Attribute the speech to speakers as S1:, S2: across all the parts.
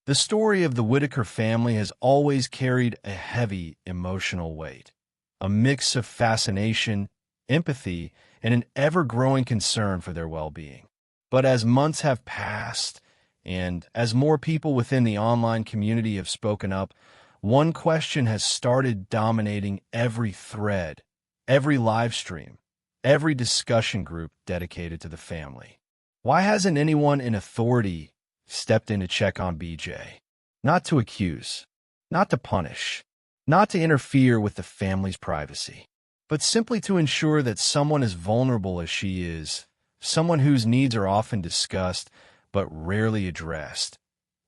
S1: The story of the Whittaker family has always carried a heavy emotional weight, a mix of fascination, empathy, and an ever-growing concern for their well-being. But as months have passed, and as more people within the online community have spoken up, one question has started dominating every thread, every live stream, every discussion group dedicated to the family. Why hasn't anyone in authority stepped in to check on BJ? Not to accuse, not to punish, not to interfere with the family's privacy, but simply to ensure that someone as vulnerable as she is, someone whose needs are often discussed but rarely addressed,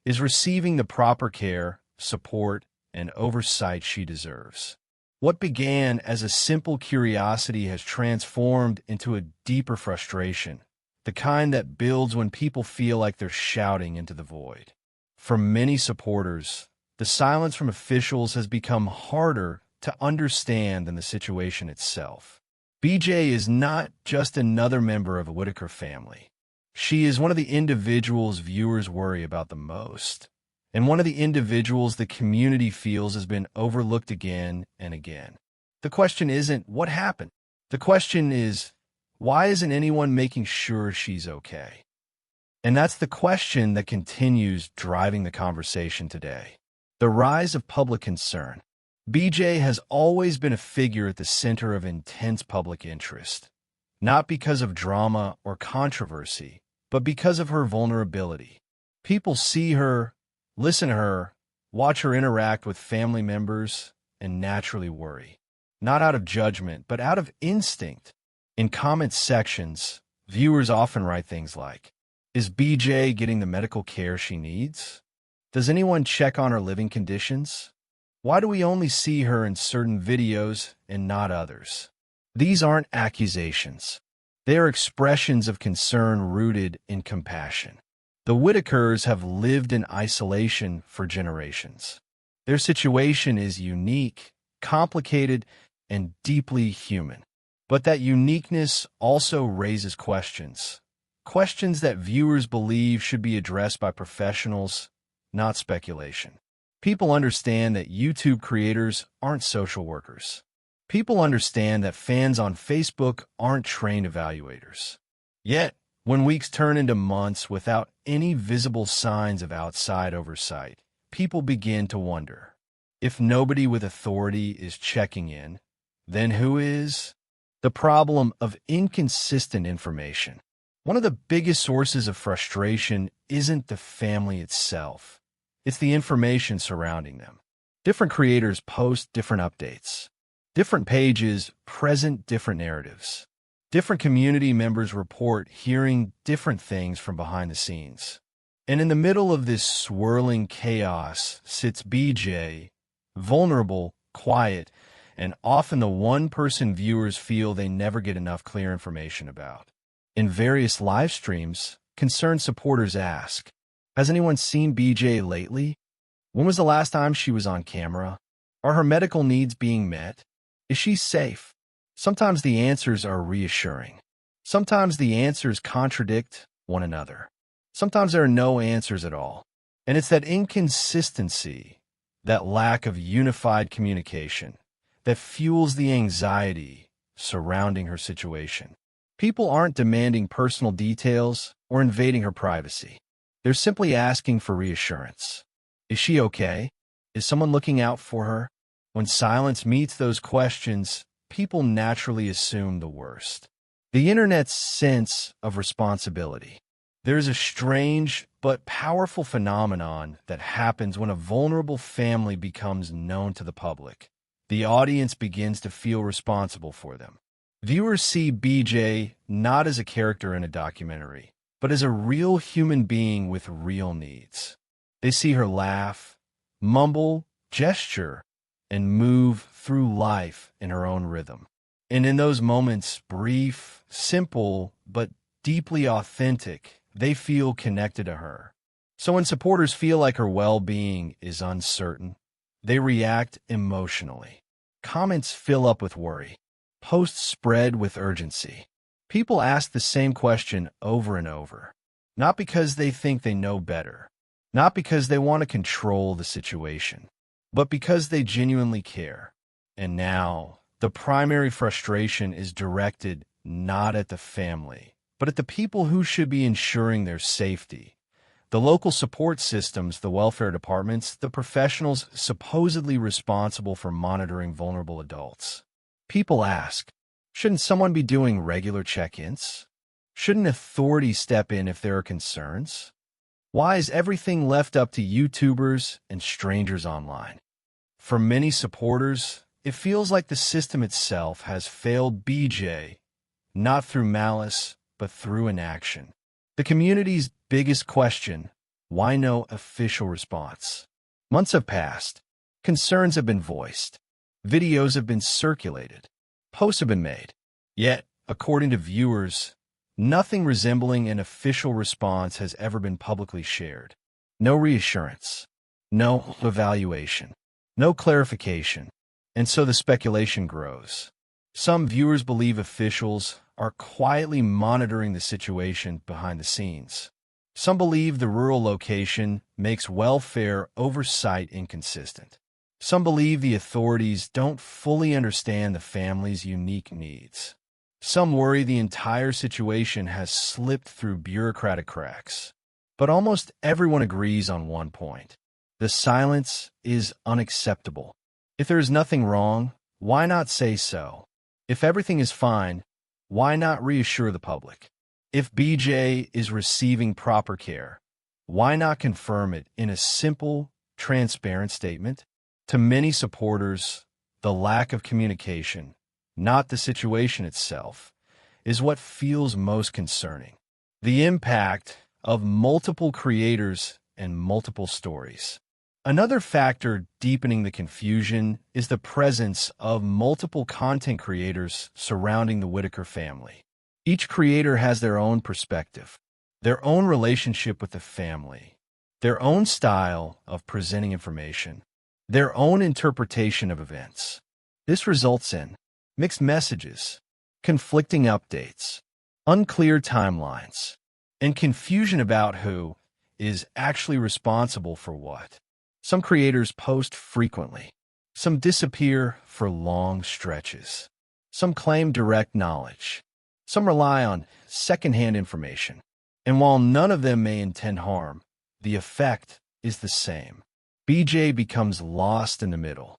S1: is receiving the proper care, support, and oversight she deserves. What began as a simple curiosity has transformed into a deeper frustration, the kind that builds when people feel like they're shouting into the void. For many supporters, the silence from officials has become harder to understand than the situation itself. BJ is not just another member of a Whittaker family. She is one of the individuals viewers worry about the most, and one of the individuals the community feels has been overlooked again and again. The question isn't, what happened? The question is, why isn't anyone making sure she's okay? And that's the question that continues driving the conversation today. The rise of public concern. BJ has always been a figure at the center of intense public interest, not because of drama or controversy, but because of her vulnerability. People see her, listen to her, watch her interact with family members, and naturally worry. Not out of judgment, but out of instinct. In comment sections, viewers often write things like, "Is BJ getting the medical care she needs? Does anyone check on her living conditions? Why do we only see her in certain videos and not others?" These aren't accusations. They are expressions of concern rooted in compassion. The Whittakers have lived in isolation for generations. Their situation is unique, complicated, and deeply human. But that uniqueness also raises questions. Questions that viewers believe should be addressed by professionals, not speculation. People understand that YouTube creators aren't social workers. People understand that fans on Facebook aren't trained evaluators. Yet, when weeks turn into months without any visible signs of outside oversight, people begin to wonder. If nobody with authority is checking in, then who is? The problem of inconsistent information. One of the biggest sources of frustration isn't the family itself. It's the information surrounding them. Different creators post different updates. Different pages present different narratives. Different community members report hearing different things from behind the scenes. And in the middle of this swirling chaos sits BJ, vulnerable, quiet, and often the one person viewers feel they never get enough clear information about. In various live streams, concerned supporters ask, "Has anyone seen BJ lately? When was the last time she was on camera? Are her medical needs being met? Is she safe?" Sometimes the answers are reassuring. Sometimes the answers contradict one another. Sometimes there are no answers at all. And it's that inconsistency, that lack of unified communication, that fuels the anxiety surrounding her situation. People aren't demanding personal details or invading her privacy. They're simply asking for reassurance. Is she okay? Is someone looking out for her? When silence meets those questions, people naturally assume the worst. The internet's sense of responsibility. There's a strange but powerful phenomenon that happens when a vulnerable family becomes known to the public. The audience begins to feel responsible for them. Viewers see BJ not as a character in a documentary, but as a real human being with real needs. They see her laugh, mumble, gesture, and move through life in her own rhythm. And in those moments, brief, simple, but deeply authentic, they feel connected to her. So when supporters feel like her well-being is uncertain, they react emotionally. Comments fill up with worry. Posts spread with urgency. People ask the same question over and over, not because they think they know better, not because they want to control the situation, but because they genuinely care. And now, the primary frustration is directed not at the family, but at the people who should be ensuring their safety. The local support systems, the welfare departments, the professionals supposedly responsible for monitoring vulnerable adults. People ask, shouldn't someone be doing regular check-ins? Shouldn't authorities step in if there are concerns? Why is everything left up to YouTubers and strangers online? For many supporters, it feels like the system itself has failed BJ, not through malice, but through inaction. The community's biggest question, why no official response? Months have passed. Concerns have been voiced. Videos have been circulated. Posts have been made. Yet, according to viewers, nothing resembling an official response has ever been publicly shared. No reassurance. No evaluation. No clarification. And so the speculation grows. Some viewers believe officials are quietly monitoring the situation behind the scenes. Some believe the rural location makes welfare oversight inconsistent. Some believe the authorities don't fully understand the family's unique needs. Some worry the entire situation has slipped through bureaucratic cracks. But almost everyone agrees on one point. The silence is unacceptable. If there is nothing wrong, why not say so? If everything is fine, why not reassure the public? If BJ is receiving proper care, why not confirm it in a simple, transparent statement? To many supporters, the lack of communication, not the situation itself, is what feels most concerning. The impact of multiple creators and multiple stories. Another factor deepening the confusion is the presence of multiple content creators surrounding the Whittaker family. Each creator has their own perspective, their own relationship with the family, their own style of presenting information, their own interpretation of events. This results in mixed messages, conflicting updates, unclear timelines, and confusion about who is actually responsible for what. Some creators post frequently. Some disappear for long stretches. Some claim direct knowledge. Some rely on secondhand information. And while none of them may intend harm, the effect is the same. BJ becomes lost in the middle.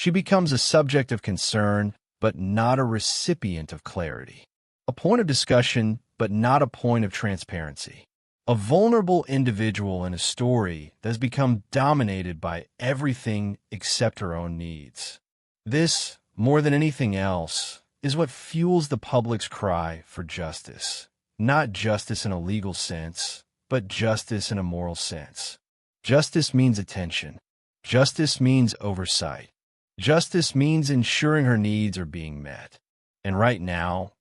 S1: She becomes a subject of concern, but not a recipient of clarity. A point of discussion, but not a point of transparency. A vulnerable individual in a story that has become dominated by everything except her own needs. This, more than anything else, is what fuels the public's cry for justice. Not justice in a legal sense, but justice in a moral sense. Justice means attention. Justice means oversight. Justice means ensuring her needs are being met. And right now,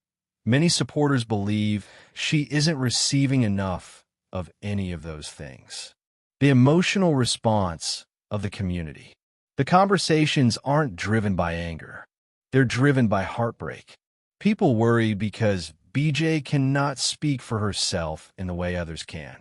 S1: many supporters believe she isn't receiving enough of any of those things. The emotional response of the community. The conversations aren't driven by anger. They're driven by heartbreak. People worry because BJ cannot speak for herself in the way others can.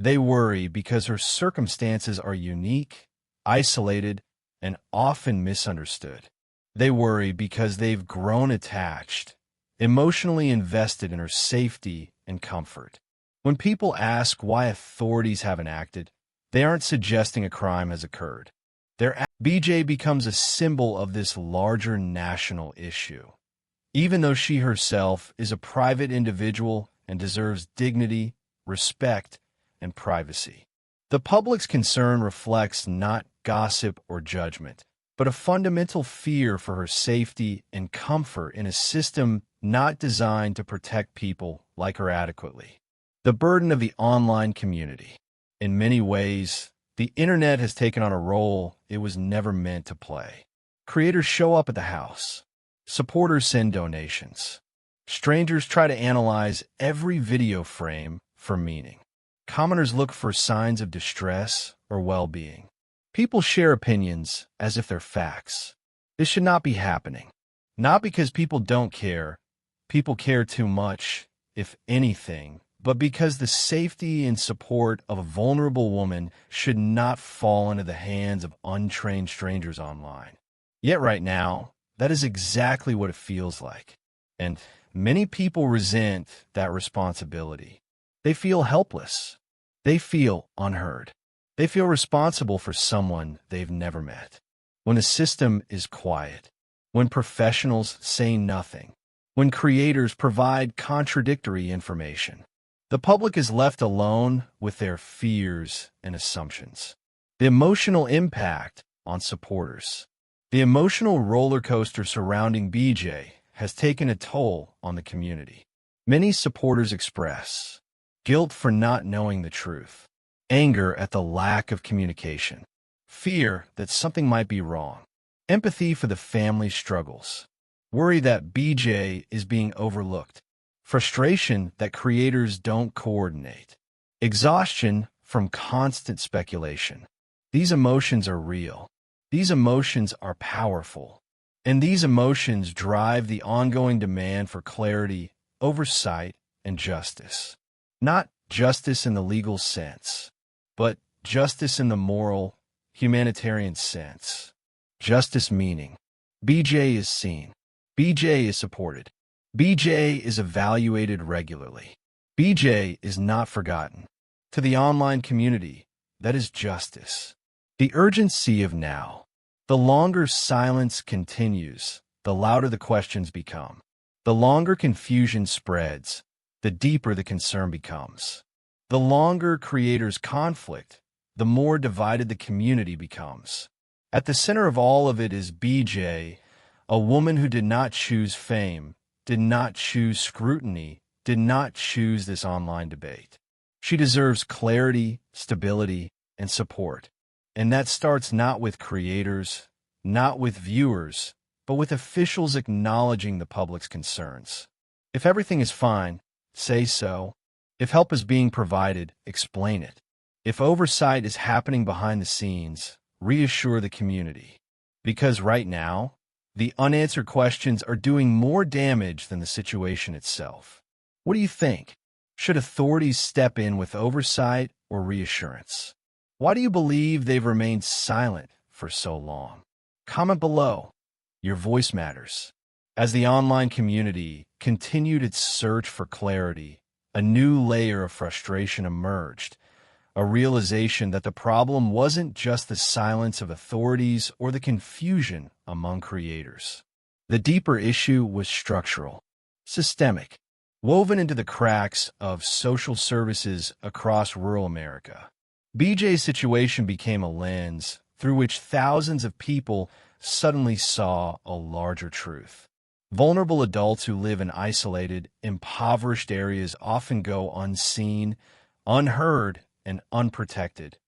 S1: They worry because her circumstances are unique, isolated, and often misunderstood. They worry because they've grown attached, emotionally invested in her safety and comfort. When people ask why authorities haven't acted, they aren't suggesting a crime has occurred. BJ becomes a symbol of this larger national issue. Even though she herself is a private individual and deserves dignity, respect, and privacy. The public's concern reflects not gossip or judgment, but a fundamental fear for her safety and comfort in a system not designed to protect people like her adequately. The burden of the online community. In many ways, the internet has taken on a role it was never meant to play. Creators show up at the house. Supporters send donations. Strangers try to analyze every video frame for meaning. Commenters look for signs of distress or well-being. People share opinions as if they're facts. This should not be happening. Not because people don't care. People care too much, if anything, but because the safety and support of a vulnerable woman should not fall into the hands of untrained strangers online. Yet right now, that is exactly what it feels like. And many people resent that responsibility. They feel helpless. They feel unheard. They feel responsible for someone they've never met. When the system is quiet, when professionals say nothing, when creators provide contradictory information, the public is left alone with their fears and assumptions. The emotional impact on supporters. The emotional roller coaster surrounding BJ has taken a toll on the community. Many supporters express guilt for not knowing the truth, anger at the lack of communication, fear that something might be wrong, empathy for the family's struggles, worry that BJ is being overlooked, frustration that creators don't coordinate, exhaustion from constant speculation. These emotions are real. These emotions are powerful. And these emotions drive the ongoing demand for clarity, oversight, and justice. Not justice in the legal sense, but justice in the moral, humanitarian sense. Justice meaning BJ is seen. BJ is supported. BJ is evaluated regularly. BJ is not forgotten. To the online community, that is justice. The urgency of now. The longer silence continues, the louder the questions become. The longer confusion spreads, the deeper the concern becomes. The longer creators conflict, the more divided the community becomes. At the center of all of it is BJ, a woman who did not choose fame, did not choose scrutiny, did not choose this online debate. She deserves clarity, stability, and support. And that starts not with creators, not with viewers, but with officials acknowledging the public's concerns. If everything is fine, say so. If help is being provided, explain it. If oversight is happening behind the scenes, reassure the community. Because right now, the unanswered questions are doing more damage than the situation itself. What do you think? Should authorities step in with oversight or reassurance? Why do you believe they've remained silent for so long? Comment below. Your voice matters. As the online community continued its search for clarity, a new layer of frustration emerged, a realization that the problem wasn't just the silence of authorities or the confusion among creators. The deeper issue was structural, systemic, woven into the cracks of social services across rural America. BJ's situation became a lens through which thousands of people suddenly saw a larger truth. Vulnerable adults who live in isolated, impoverished areas often go unseen, unheard, and unprotected.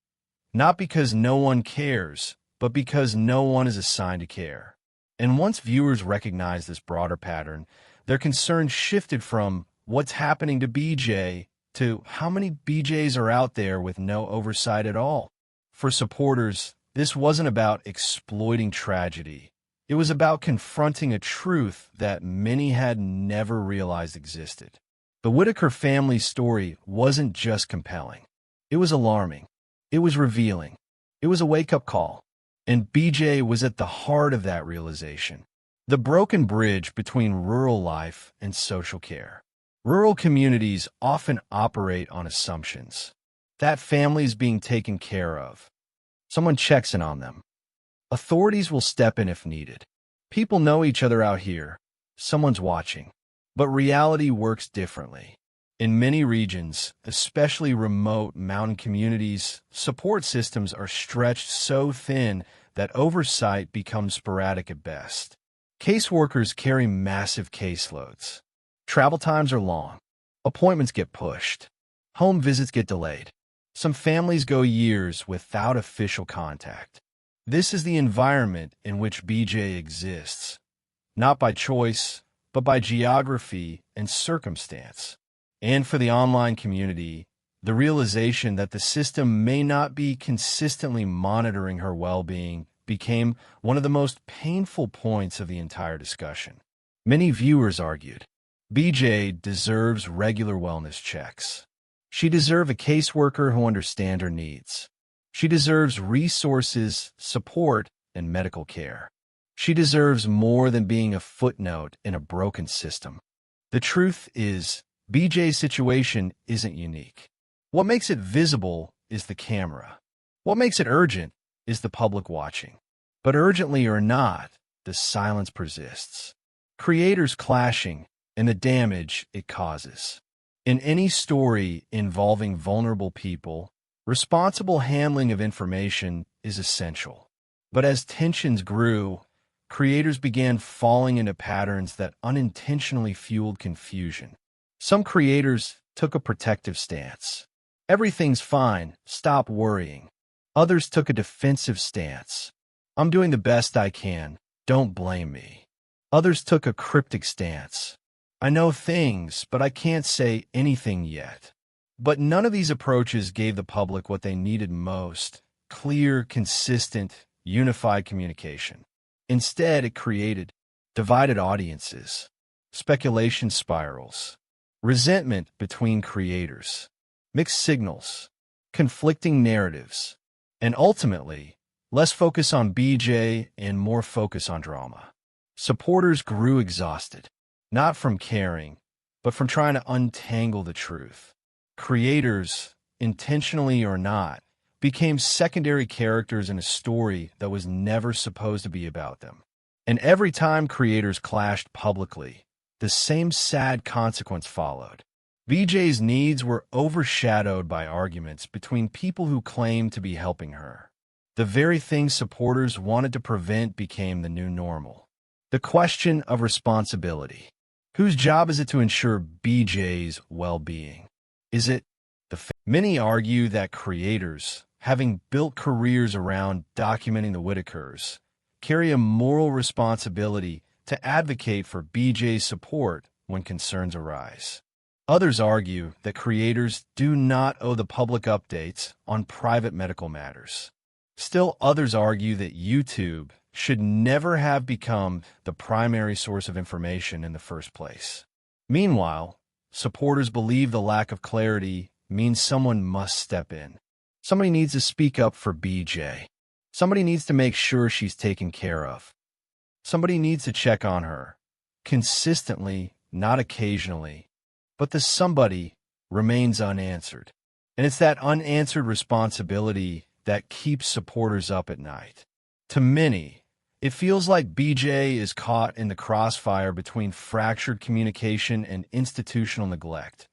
S1: Not because no one cares, but because no one is assigned to care. And once viewers recognized this broader pattern, their concerns shifted from what's happening to BJ to how many BJs are out there with no oversight at all. For supporters, this wasn't about exploiting tragedy. It was about confronting a truth that many had never realized existed. The Whittaker family's story wasn't just compelling. It was alarming. It was revealing. It was a wake-up call. And BJ was at the heart of that realization. The broken bridge between rural life and social care. Rural communities often operate on assumptions. That family is being taken care of. Someone checks in on them. Authorities will step in if needed. People know each other out here. Someone's watching. But reality works differently. In many regions, especially remote mountain communities, support systems are stretched so thin that oversight becomes sporadic at best. Caseworkers carry massive caseloads. Travel times are long. Appointments get pushed. Home visits get delayed. Some families go years without official contact. This is the environment in which BJ exists, not by choice, but by geography and circumstance. And for the online community, The realization that the system may not be consistently monitoring her well-being became one of the most painful points of the entire discussion. Many viewers argued, BJ deserves regular wellness checks. She deserves a caseworker who understands her needs. She deserves resources, support, and medical care. She deserves more than being a footnote in a broken system. The truth is, BJ's situation isn't unique. What makes it visible is the camera. What makes it urgent is the public watching. But urgently or not, the silence persists. Creators clashing and the damage it causes. In any story involving vulnerable people, responsible handling of information is essential. But as tensions grew, creators began falling into patterns that unintentionally fueled confusion. Some creators took a protective stance. Everything's fine, stop worrying. Others took a defensive stance. I'm doing the best I can, don't blame me. Others took a cryptic stance. I know things, but I can't say anything yet. But none of these approaches gave the public what they needed most: clear, consistent, unified communication. Instead, it created divided audiences, speculation spirals, resentment between creators, mixed signals, conflicting narratives, and ultimately, less focus on BJ and more focus on drama. Supporters grew exhausted, not from caring, but from trying to untangle the truth. Creators, intentionally or not, became secondary characters in a story that was never supposed to be about them. And every time creators clashed publicly, the same sad consequence followed. BJ's needs were overshadowed by arguments between people who claimed to be helping her. The very thing supporters wanted to prevent became the new normal. The question of responsibility. Whose job is it to ensure BJ's well-being? Is it Many argue that creators, having built careers around documenting the Whittakers, carry a moral responsibility to advocate for BJ's support when concerns arise. Others argue that creators do not owe the public updates on private medical matters. Still, others argue that YouTube should never have become the primary source of information in the first place. Meanwhile, supporters believe the lack of clarity means someone must step in. Somebody needs to speak up for BJ. Somebody needs to make sure she's taken care of. Somebody needs to check on her, consistently, not occasionally. But the somebody remains unanswered. And it's that unanswered responsibility that keeps supporters up at night. To many, it feels like BJ is caught in the crossfire between fractured communication and institutional neglect,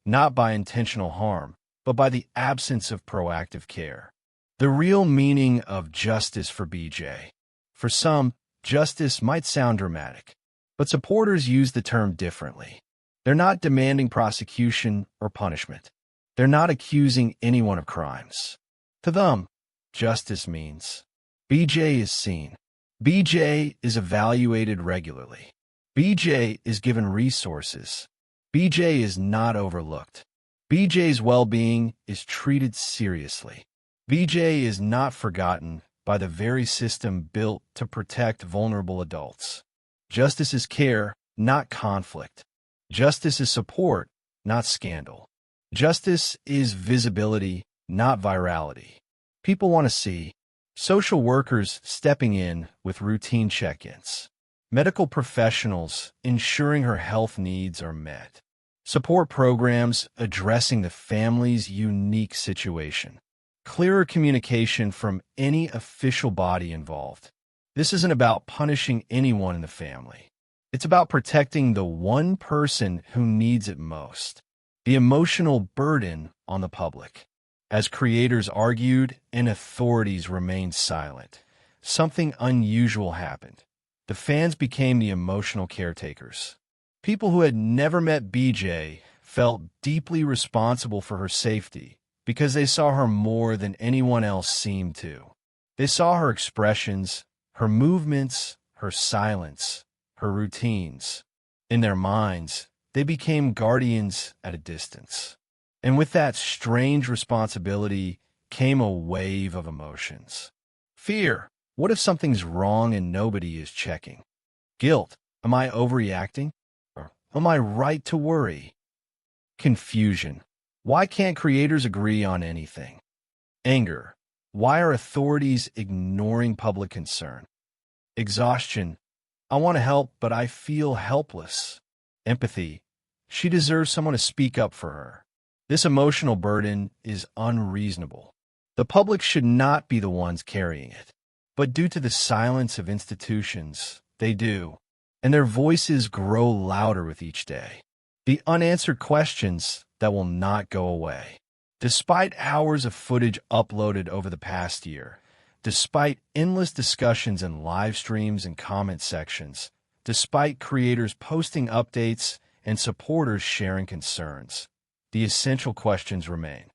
S1: not by intentional harm, but by the absence of proactive care. The real meaning of justice for BJ. For some, justice might sound dramatic, but supporters use the term differently. They're not demanding prosecution or punishment. They're not accusing anyone of crimes. To them, justice means BJ is seen. BJ is evaluated regularly. BJ is given resources. BJ is not overlooked. BJ's well-being is treated seriously. BJ is not forgotten by the very system built to protect vulnerable adults. Justice is care, not conflict. Justice is support, not scandal. Justice is visibility, not virality. People want to see social workers stepping in with routine check-ins, medical professionals ensuring her health needs are met, support programs addressing the family's unique situation, clearer communication from any official body involved. This isn't about punishing anyone in the family. It's about protecting the one person who needs it most. The emotional burden on the public. As creators argued and authorities remained silent, something unusual happened. The fans became the emotional caretakers. People who had never met BJ felt deeply responsible for her safety because they saw her more than anyone else seemed to. They saw her expressions, her movements, her silence, her routines. In their minds, they became guardians at a distance. And with that strange responsibility came a wave of emotions. Fear. What if something's wrong and nobody is checking? Guilt. Am I overreacting? Or am I right to worry? Confusion. Why can't creators agree on anything? Anger. Why are authorities ignoring public concern? Exhaustion. I want to help, but I feel helpless. Empathy. She deserves someone to speak up for her. This emotional burden is unreasonable. The public should not be the ones carrying it. But due to the silence of institutions, they do. And their voices grow louder with each day. The unanswered questions that will not go away. Despite hours of footage uploaded over the past year, despite endless discussions in live streams and comment sections, despite creators posting updates and supporters sharing concerns, the essential questions remain.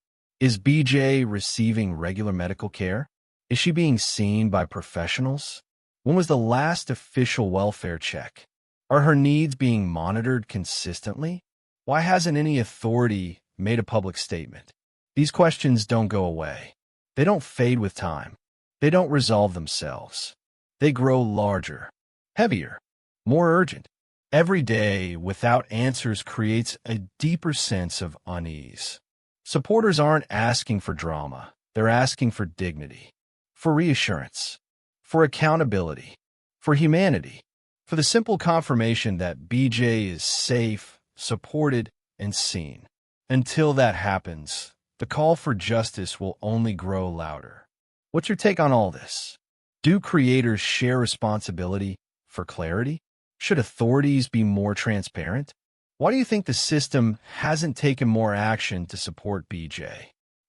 S1: Is BJ receiving regular medical care? Is she being seen by professionals? When was the last official welfare check? Are her needs being monitored consistently? Why hasn't any authority made a public statement? These questions don't go away. They don't fade with time. They don't resolve themselves. They grow larger, heavier, more urgent. Every day without answers creates a deeper sense of unease. Supporters aren't asking for drama. They're asking for dignity, for reassurance, for accountability, for humanity, for the simple confirmation that BJ is safe, supported, and seen. Until that happens, the call for justice will only grow louder. What's your take on all this? Do creators share responsibility for clarity? Should authorities be more transparent? Why do you think the system hasn't taken more action to support BJ?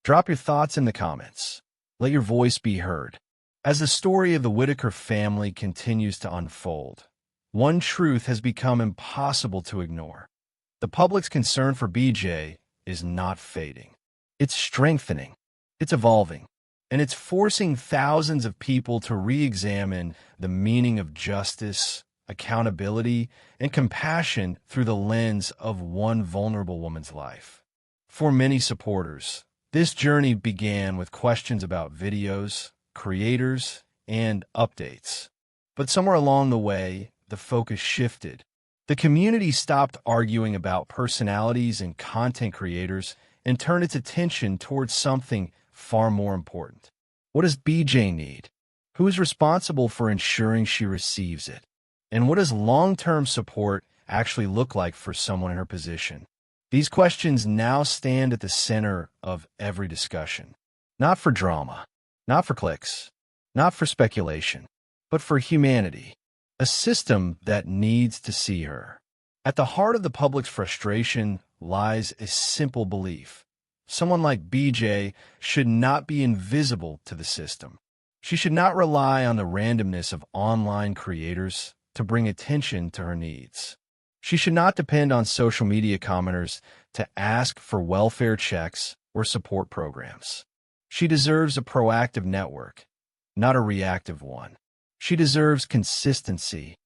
S1: Drop your thoughts in the comments. Let your voice be heard. As the story of the Whittaker family continues to unfold, one truth has become impossible to ignore. The public's concern for BJ is not fading. It's strengthening. It's evolving. And it's forcing thousands of people to re-examine the meaning of justice, accountability, and compassion through the lens of one vulnerable woman's life. For many supporters, this journey began with questions about videos, creators, and updates. But somewhere along the way, the focus shifted. The community stopped arguing about personalities and content creators and turned its attention towards something far more important. What does BJ need? Who is responsible for ensuring she receives it? And what does long-term support actually look like for someone in her position? These questions now stand at the center of every discussion. Not for drama, not for clicks, not for speculation, but for humanity. A system that needs to see her. At the heart of the public's frustration lies a simple belief. Someone like BJ should not be invisible to the system. She should not rely on the randomness of online creators to bring attention to her needs. She should not depend on social media commenters to ask for welfare checks or support programs. She deserves a proactive network, not a reactive one. She deserves consistency,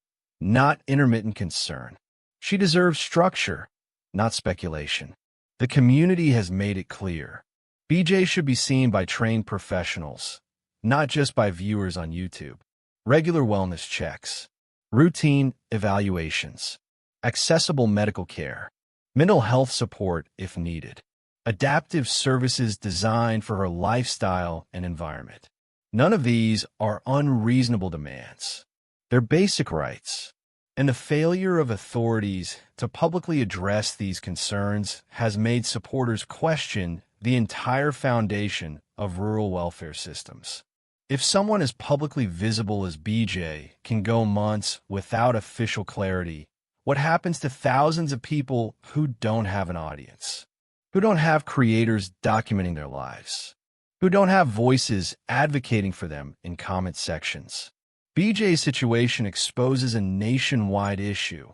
S1: not intermittent concern. She deserves structure, not speculation. The community has made it clear. BJ should be seen by trained professionals, not just by viewers on YouTube. Regular wellness checks, routine evaluations, accessible medical care, mental health support if needed, adaptive services designed for her lifestyle and environment. None of these are unreasonable demands. They're basic rights. And the failure of authorities to publicly address these concerns has made supporters question the entire foundation of rural welfare systems. If someone as publicly visible as BJ can go months without official clarity, what happens to thousands of people who don't have an audience, who don't have creators documenting their lives, who don't have voices advocating for them in comment sections? BJ's situation exposes a nationwide issue,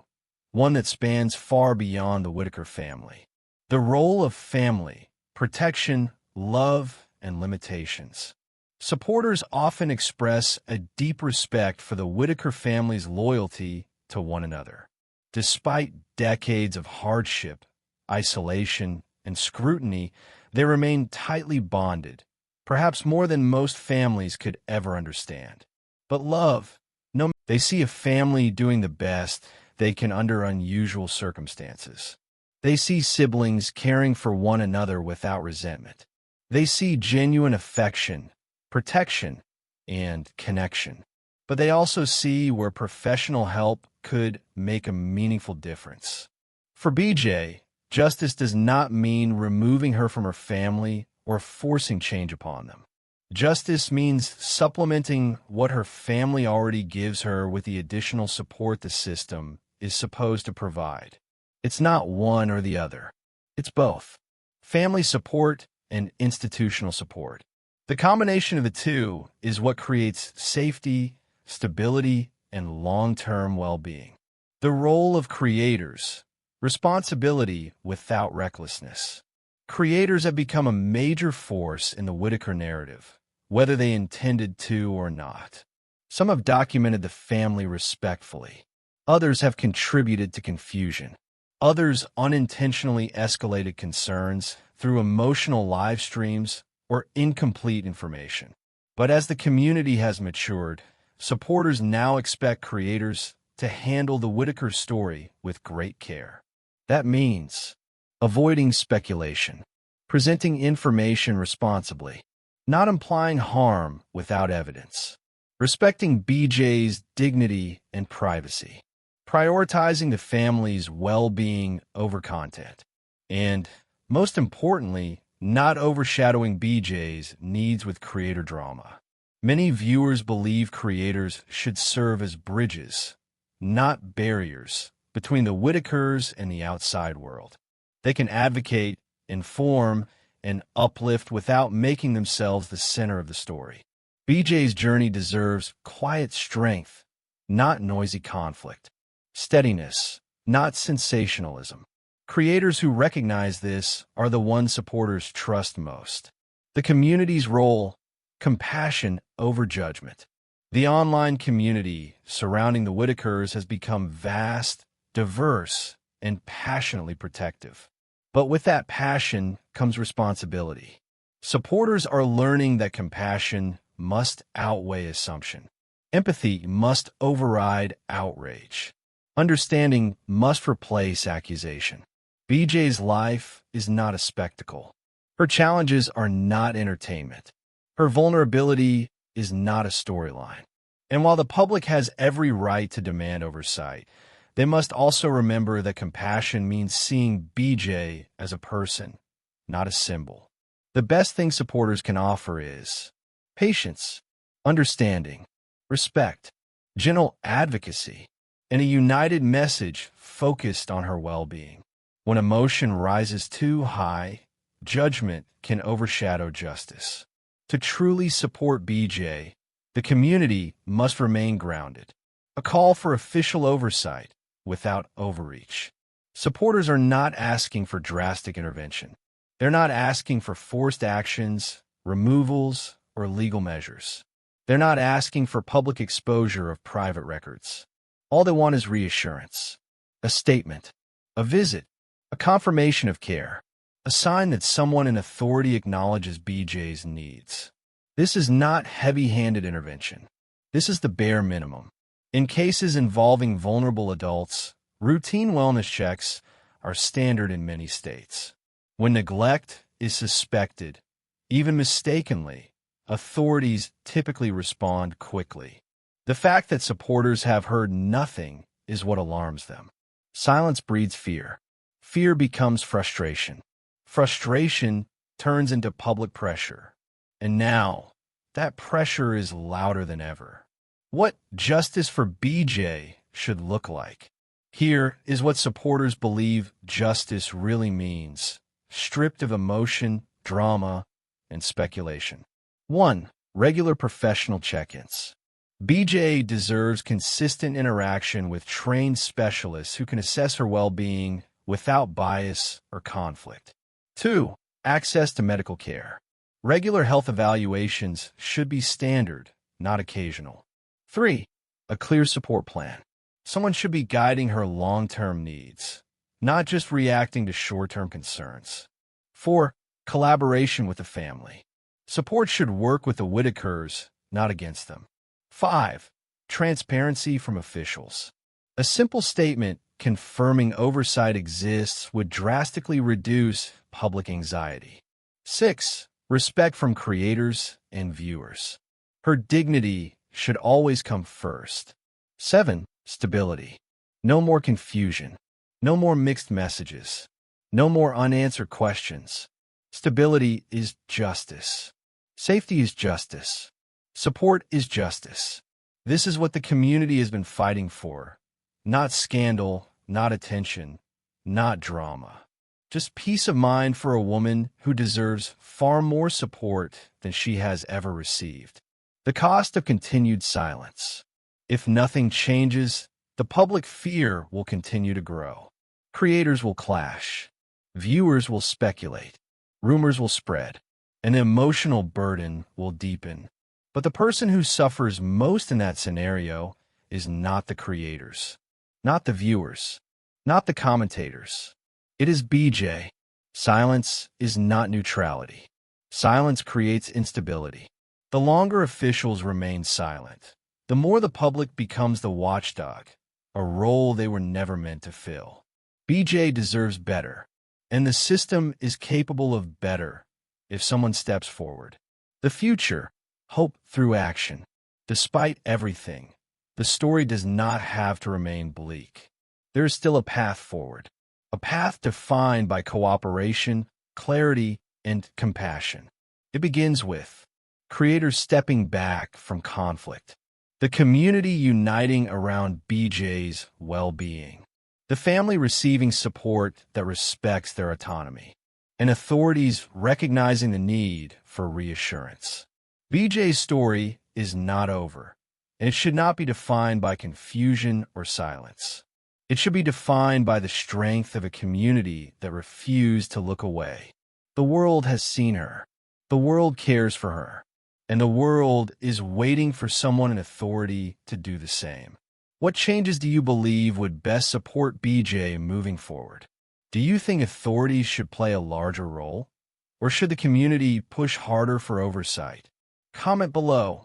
S1: one that spans far beyond the Whittaker family. The role of family, protection, love, and limitations. Supporters often express a deep respect for the Whittaker family's loyalty to one another. Despite decades of hardship, isolation, and scrutiny, they remain tightly bonded, perhaps more than most families could ever understand. But love, no, they see a family doing the best they can under unusual circumstances. They see siblings caring for one another without resentment. They see genuine affection, protection, and connection. But they also see where professional help could make a meaningful difference. For BJ, justice does not mean removing her from her family or forcing change upon them. Justice means supplementing what her family already gives her with the additional support the system is supposed to provide. It's not one or the other. It's both. Family support and institutional support. The combination of the two is what creates safety, stability, and long-term well-being. The role of creators, responsibility without recklessness. Creators have become a major force in the Whittaker narrative, whether they intended to or not. Some have documented the family respectfully. Others have contributed to confusion. Others unintentionally escalated concerns through emotional live streams or incomplete information. But as the community has matured, supporters now expect creators to handle the Whittaker story with great care. That means avoiding speculation, presenting information responsibly, not implying harm without evidence, respecting BJ's dignity and privacy, prioritizing the family's well-being over content, and, most importantly, not overshadowing BJ's needs with creator drama. Many viewers believe creators should serve as bridges, not barriers, between the Whittakers and the outside world. They can advocate, inform, and uplift without making themselves the center of the story. BJ's journey deserves quiet strength, not noisy conflict. Steadiness, not sensationalism. Creators who recognize this are the ones supporters trust most. The community's role, compassion over judgment. The online community surrounding the Whittakers has become vast, diverse, and passionately protective. But with that passion comes responsibility. Supporters are learning that compassion must outweigh assumption. Empathy must override outrage. Understanding must replace accusation. BJ's life is not a spectacle. Her challenges are not entertainment. Her vulnerability is not a storyline. And while the public has every right to demand oversight, they must also remember that compassion means seeing BJ as a person, not a symbol. The best thing supporters can offer is patience, understanding, respect, gentle advocacy, and a united message focused on her well-being. When emotion rises too high, judgment can overshadow justice. To truly support BJ, the community must remain grounded. A call for official oversight without overreach. Supporters are not asking for drastic intervention. They're not asking for forced actions, removals, or legal measures. They're not asking for public exposure of private records. All they want is reassurance, a statement, a visit, a confirmation of care, a sign that someone in authority acknowledges BJ's needs. This is not heavy-handed intervention. This is the bare minimum. In cases involving vulnerable adults, routine wellness checks are standard in many states. When neglect is suspected, even mistakenly, authorities typically respond quickly. The fact that supporters have heard nothing is what alarms them. Silence breeds fear. Fear becomes frustration. Frustration turns into public pressure. And now, that pressure is louder than ever. What justice for BJ should look like. Here is what supporters believe justice really means, stripped of emotion, drama, and speculation. 1. Regular professional check-ins. BJ deserves consistent interaction with trained specialists who can assess her well-being without bias or conflict. 2. Access to medical care. Regular health evaluations should be standard, not occasional. 3. A clear support plan. Someone should be guiding her long-term needs, not just reacting to short-term concerns. 4. Collaboration with the family. Support should work with the Whittakers, not against them. 5. Transparency from officials. A simple statement confirming oversight exists would drastically reduce public anxiety. 6. Respect from creators and viewers. Her dignity should always come first. 7. Stability. No more confusion. No more mixed messages. No more unanswered questions. Stability is justice. Safety is justice. Support is justice. This is what the community has been fighting for. Not scandal, not attention, not drama. Just peace of mind for a woman who deserves far more support than she has ever received. The cost of continued silence. If nothing changes, the public fear will continue to grow. Creators will clash. Viewers will speculate. Rumors will spread. An emotional burden will deepen. But the person who suffers most in that scenario is not the creators, not the viewers, not the commentators. It is BJ. Silence is not neutrality. Silence creates instability. The longer officials remain silent, the more the public becomes the watchdog, a role they were never meant to fill. BJ deserves better, and the system is capable of better if someone steps forward. The future, hope through action. Despite everything, the story does not have to remain bleak. There is still a path forward, a path defined by cooperation, clarity, and compassion. It begins with creators stepping back from conflict, the community uniting around BJ's well-being, the family receiving support that respects their autonomy, and authorities recognizing the need for reassurance. BJ's story is not over, and it should not be defined by confusion or silence. It should be defined by the strength of a community that refused to look away. The world has seen her. The world cares for her. And the world is waiting for someone in authority to do the same. What changes do you believe would best support BJ moving forward? Do you think authorities should play a larger role? Or should the community push harder for oversight? Comment below.